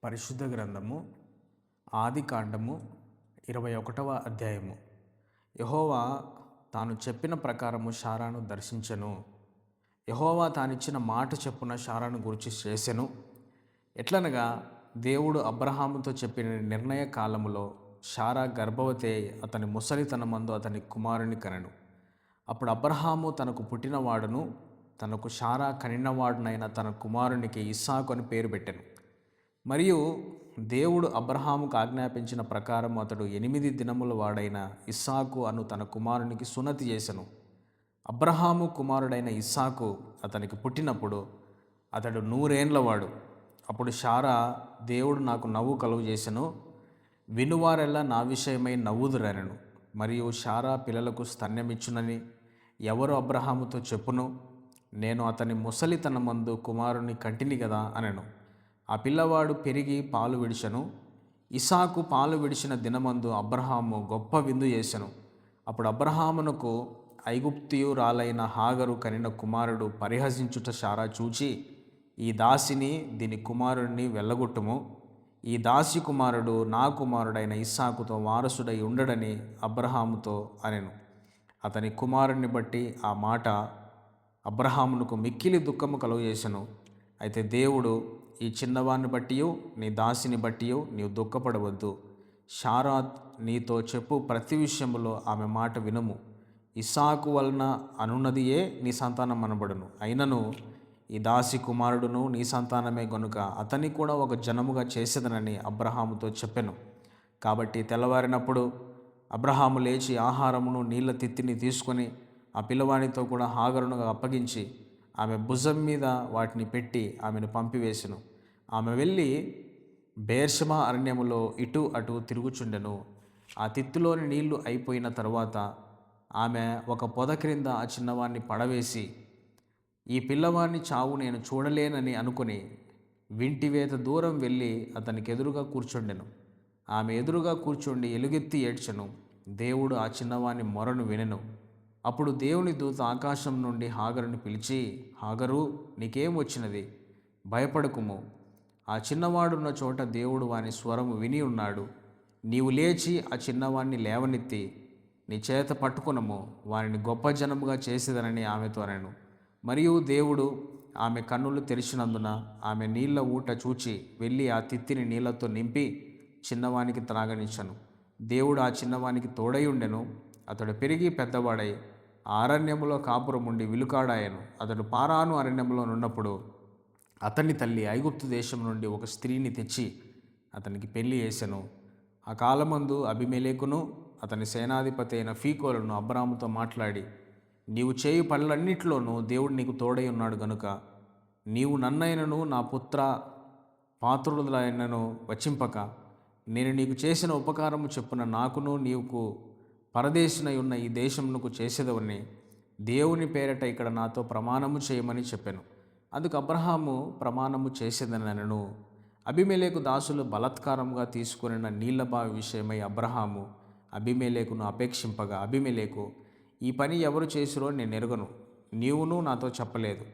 పరిశుద్ధ గ్రంథము ఆదికాండము 21వ అధ్యాయము. యెహోవా తాను చెప్పిన ప్రకారము శారాను దర్శించెను. యెహోవా తానిచ్చిన మాట చెప్పున శారాను గురించి చేసెను. ఎట్లనగా దేవుడు అబ్రహాముతో చెప్పిన నిర్ణయ కాలములో శారా గర్భవతి అయి అతని ముసలితనమందు అతని కుమారుని కనెను. అప్పుడు అబ్రహాము తనకు పుట్టినవాడును తనకు శారా కనినవాడునైన తన కుమారునికి ఇస్సాకు అని పేరు పెట్టెను. మరియు దేవుడు అబ్రహాముకు ఆజ్ఞాపించిన ప్రకారం అతడు 8 దినముల వాడైన ఇస్సాకు అను తన కుమారునికి సున్నతి చేసెను. అబ్రహాము కుమారుడైన ఇస్సాకు అతనికి పుట్టినప్పుడు అతడు 100 ఏండ్లవాడు. అప్పుడు శారా, దేవుడు నాకు నవ్వు కలుగు చేసెను, వినువారెల్లా నా విషయమై నవ్వుదురనెను. మరియు శారా పిల్లలకు స్తన్యమిచ్చునని ఎవరు అబ్రహాముతో చెప్పును, నేను అతని ముసలితనమందు కుమారుని కంటిని కదా అనెను. ఆ పిల్లవాడు పెరిగి పాలు విడిచెను. ఇస్సాకు పాలు విడిచిన దినమందు అబ్రహాము గొప్ప విందు చేసెను. అప్పుడు అబ్రహామునకు ఐగుప్తియురాలైన హాగరు కనిన కుమారుడు పరిహసించుట శారా చూచి, ఈ దాసిని దీని కుమారుడిని వెళ్ళగొట్టుము, ఈ దాసి కుమారుడు నా కుమారుడైన ఇస్సాకుతో వారసుడై ఉండడని అబ్రహాముతో అనెను. అతని కుమారుని బట్టి ఆ మాట అబ్రహామునకు మిక్కిలి దుఃఖము కలుగజేసెను. అయితే దేవుడు, ఈ చిన్నవాన్ని బట్టియు నీ దాసిని బట్టియు నీవు దుఃఖపడవద్దు, శారా నీతో చెప్పు ప్రతి విషయంలో ఆమె మాట వినుము, ఇస్సాకు వలన అనున్నదియే నీ సంతానం అనబడును. అయినను ఈ దాసి కుమారుడును నీ సంతానమే గనుక అతన్ని కూడా ఒక జనముగా చేసేదనని అబ్రహాముతో చెప్పెను. కాబట్టి తెల్లవారినప్పుడు అబ్రహాము లేచి ఆహారమును నీళ్ల తిత్తిని తీసుకొని ఆ పిల్లవానితో కూడా హాగరును అప్పగించి ఆమె భుజం మీద వాటిని పెట్టి ఆమెను పంపివేసెను. ఆమె వెళ్ళి బేర్షెబా అరణ్యములో ఇటు అటు తిరుగుచుండెను. ఆ తిత్తులోని నీళ్లు అయిపోయిన తరువాత ఆమె ఒక పొద క్రింద ఆ చిన్నవాణ్ణి పడవేసి, ఈ పిల్లవాడిని చావు నేను చూడలేనని అనుకుని వింటివేత దూరం వెళ్ళి అతనికి ఎదురుగా కూర్చుండెను. ఆమె ఎదురుగా కూర్చుండి ఎలుగెత్తి ఏడ్చెను. దేవుడు ఆ చిన్నవాని మొరను వినెను. అప్పుడు దేవుని దూత ఆకాశం నుండి హాగరుని పిలిచి, హాగరు, నీకేం వచ్చినది? భయపడకుము, ఆ చిన్నవాడున్న చోట దేవుడు వాని స్వరము విని ఉన్నాడు. నీవు లేచి ఆ చిన్నవాణ్ణి లేవనెత్తి నీ చేత పట్టుకునము, వారిని గొప్ప జనముగా చేసేదనని ఆమెతో అనెను. మరియు దేవుడు ఆమె కన్నులు తెరిచినందున ఆమె నీళ్ల ఊట చూచి వెళ్ళి ఆ తిత్తిని నీళ్లతో నింపి చిన్నవానికి త్రాగనిచ్చెను. దేవుడు ఆ చిన్నవానికి తోడై ఉండెను. అతడు పెరిగి పెద్దవాడై అరణ్యములో కాపురముండి విలుకాడాయను. అతడు పారాను అరణ్యంలో ఉన్నప్పుడు అతని తల్లి ఐగుప్తు దేశం నుండి ఒక స్త్రీని తెచ్చి అతనికి పెళ్లి చేసెను. ఆ కాలమందు అబీమెలెకును అతని సేనాధిపతి అయిన ఫీకోలును అబ్రాముతో మాట్లాడి, నీవు చేయు పనులన్నిటిలోనూ దేవుడు నీకు తోడై ఉన్నాడు గనుక నీవు నన్నైనను నా పుత్ర పాత్రులైనను వచింపక నేను నీకు చేసిన ఉపకారము చెప్పున నాకును నీకు పరదేశినై ఉన్న ఈ దేశమునకు చేసేదవని దేవుని పేరట ఇక్కడ నాతో ప్రమాణము చేయమని చెప్పాను. అందుకు అబ్రహాము ప్రమాణము చేసేదనను. అబీమెలెకు దాసులు బలాత్కారంగా తీసుకున్న నీళ్ల బావి విషయమై అబ్రహాము అబీమెలెకును అపేక్షింపగా, అబీమెలెకు, ఈ పని ఎవరు చేసిరో నేను ఎరుగను, నీవును నాతో చెప్పలేదు,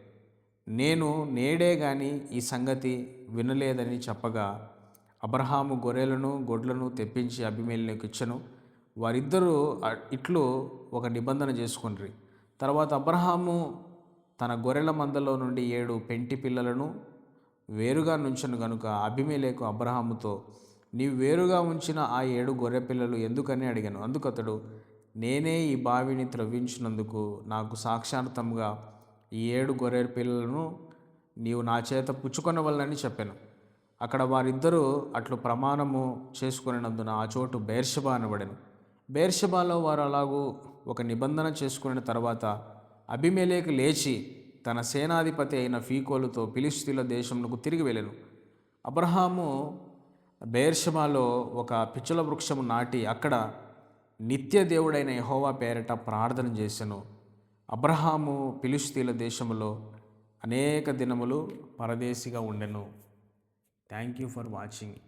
నేను నేడే గాని ఈ సంగతి వినలేదని చెప్పగా, అబ్రహాము గొర్రెలను గొడ్లను తెప్పించి అబీమెలెకు ఇచ్చెను. వారిద్దరూ ఇట్లు ఒక నిబంధన చేసుకొనిరి. తర్వాత అబ్రహాము తన గొర్రెల మందలో నుండి 7 పెంటి పిల్లలను వేరుగా నుంచెను గనుక అబీమెలెకు అబ్రహాముతో, నీవు వేరుగా ఉంచిన ఆ 7 గొర్రె పిల్లలు ఎందుకని అడిగాను. అందుకు అతడు, నేనే ఈ బావిని త్రవ్వించినందుకు నాకు సాక్షార్థంగా ఈ 7 గొర్రె పిల్లలను నీవు నా చేత పుచ్చుకొనవలనని చెప్పాను. అక్కడ వారిద్దరూ అట్లు ప్రమాణము చేసుకునేందున ఆ చోటు బేర్షెబా అనబడెను. బేర్షెబాలో వారు అలాగూ ఒక నిబంధన చేసుకున్న తర్వాత అబీమెలెకు లేచి తన సేనాధిపతి అయిన ఫీకోలుతో ఫిలిష్తీయుల దేశమునకు తిరిగి వెళ్ళెను. అబ్రహాము బేర్షెబాలో ఒక పిచ్చుల వృక్షము నాటి అక్కడ నిత్య దేవుడైన యెహోవా పేరట ప్రార్థన చేసెను. అబ్రహాము ఫిలిష్తీయుల దేశములో అనేక దినములు పరదేశిగా ఉండెను. Thank you for watching.